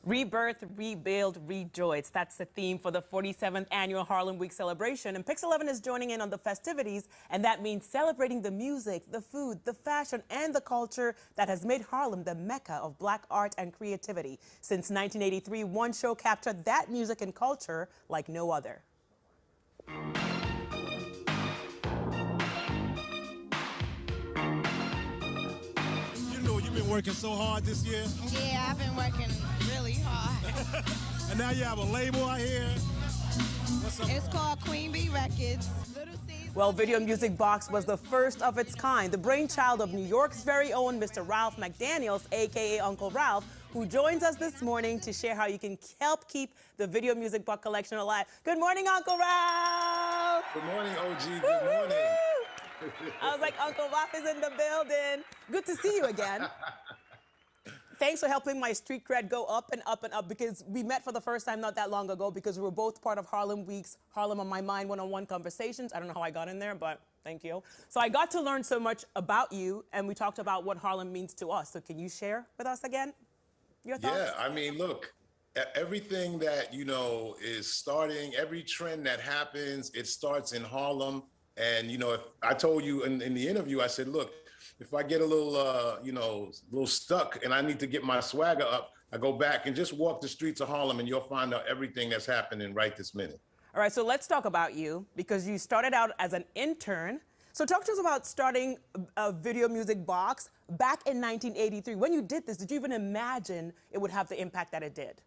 Rebirth, rebuild, rejoice. That's the theme for the 47th Annual Harlem Week Celebration. And PIX11 is joining in on the festivities, and that means celebrating the music, the food, the fashion, and the culture that has made Harlem the mecca of Black art and creativity. Since 1983, one show captured that music and culture like no other. You've been working so hard this year. Yeah, I've been working really hard. And now you have a label out here. What's up? It's called Queen Bee Records. Well, Video Music Box was the first of its kind, the brainchild of New York's very own Mr. Ralph McDaniels, a.k.a. Uncle Ralph, who joins us this morning to share how you can help keep the Video Music Box collection alive. Good morning, Uncle Ralph! Good morning, OG. Good morning. I was like, Uncle Ralph is in the building. Good to see you again. Thanks for helping my street cred go up and up and up, because we met for the first time not that long ago because we were both part of Harlem Week's Harlem on My Mind one-on-one conversations. I don't know how I got in there, but thank you. So I got to learn so much about you, and we talked about what Harlem means to us. So can you share with us again your thoughts? Yeah, I mean, look, everything that, is starting, every trend that happens, it starts in Harlem. And, if I told you in the interview, I said, look, if I get a little stuck and I need to get my swagger up, I go back and just walk the streets of Harlem and you'll find out everything that's happening right this minute. All right, so let's talk about you, because you started out as an intern. So talk to us about starting a Video Music Box back in 1983. When you did this, did you even imagine it would have the impact that it did?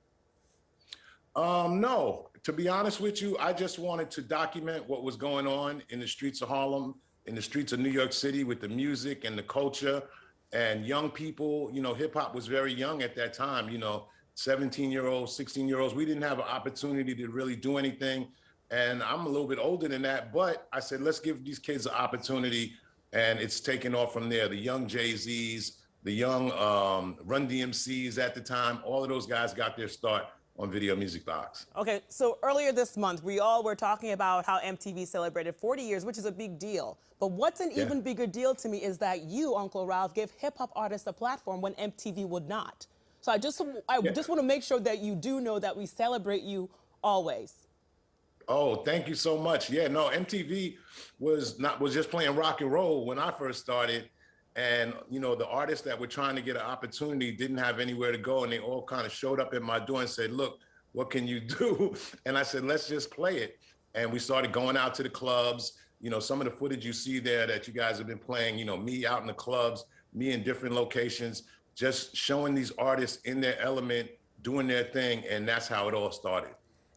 No, to be honest with you, I just wanted to document what was going on in the streets of Harlem, in the streets of New York City, with the music and the culture and young people. Hip hop was very young at that time, 17-year-olds, 16-year-olds. We didn't have an opportunity to really do anything. And I'm a little bit older than that, but I said, let's give these kids an opportunity. And it's taken off from there. The young Jay-Z's, the young Run DMCs at the time, all of those guys got their start on Video Music Box. Okay, so earlier this month, we all were talking about how MTV celebrated 40 years, which is a big deal. But what's an even bigger deal to me is that you, Uncle Ralph, give hip-hop artists a platform when MTV would not. So I just want to make sure that you do know that we celebrate you always. Oh, thank you so much. Yeah, no, MTV was just playing rock and roll when I first started. And, the artists that were trying to get an opportunity didn't have anywhere to go. And they all kind of showed up at my door and said, look, what can you do? And I said, let's just play it. And we started going out to the clubs. Some of the footage you see there that you guys have been playing, me out in the clubs, me in different locations, just showing these artists in their element, doing their thing. And that's how it all started.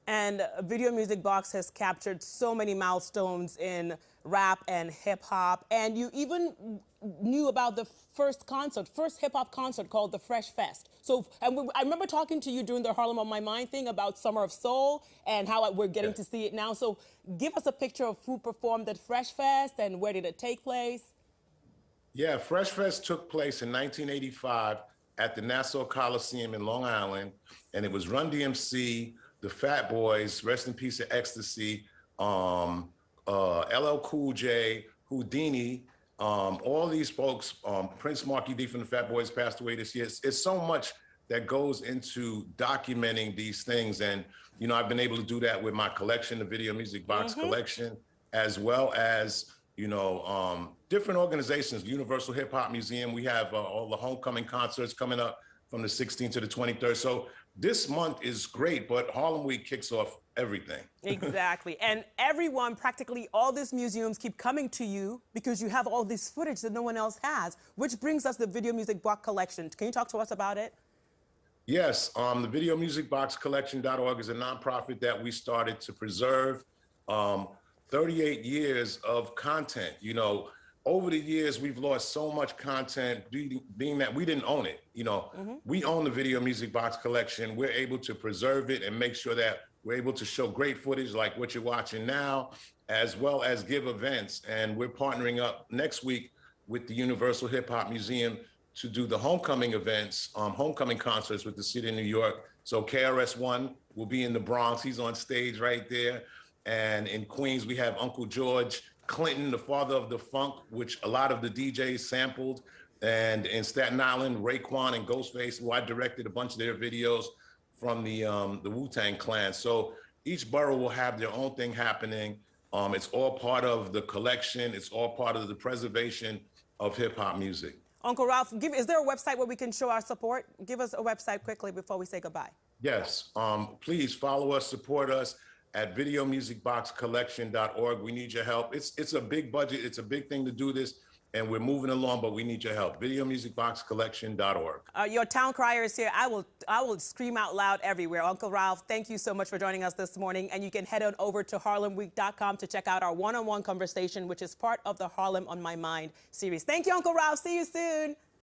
And Video Music Box has captured so many milestones in rap and hip hop. And you even knew about the first hip hop concert called the Fresh Fest. So I remember talking to you during the Harlem on My Mind thing about Summer of Soul and how we're getting to see it now. So give us a picture of who performed at Fresh Fest and where did it take place? Yeah, Fresh Fest took place in 1985 at the Nassau Coliseum in Long Island. And it was Run DMC, the Fat Boys, rest in peace of Ecstasy, LL Cool J, Houdini, all these folks, Prince Marky D from the Fat Boys passed away this year. It's so much that goes into documenting these things. And, I've been able to do that with my collection, the Video Music Box collection, as well as, different organizations, Universal Hip Hop Museum. We have all the homecoming concerts coming up from the 16th to the 23rd. So this month is great, but Harlem Week kicks off everything. Exactly. And everyone, practically all these museums keep coming to you because you have all this footage that no one else has, which brings us the Video Music Box collection. Can you talk to us about it? Yes, the Video Music Box Collection.org is a nonprofit that we started to preserve 38 years of content. Over the years, we've lost so much content being that we didn't own it. We own the Video Music Box collection. We're able to preserve it and make sure that we're able to show great footage like what you're watching now, as well as give events. And we're partnering up next week with the Universal Hip Hop Museum to do the homecoming events, homecoming concerts with the city of New York. So KRS-One will be in the Bronx. He's on stage right there. And in Queens, we have Uncle George Clinton, the father of the funk, which a lot of the DJs sampled. And in Staten Island, Raekwon and Ghostface, who I directed a bunch of their videos from the Wu-Tang Clan. So each borough will have their own thing happening. It's all part of the collection. It's all part of the preservation of hip hop music. Uncle Ralph, is there a website where we can show our support? Give us a website quickly before we say goodbye. Yes, please follow us, support us at videomusicboxcollection.org. We need your help. It's a big budget. It's a big thing to do this, and we're moving along, but we need your help. Videomusicboxcollection.org. Your town crier is here. I will scream out loud everywhere. Uncle Ralph, thank you so much for joining us this morning. And you can head on over to harlemweek.com to check out our one-on-one conversation, which is part of the Harlem on My Mind series. Thank you, Uncle Ralph. See you soon.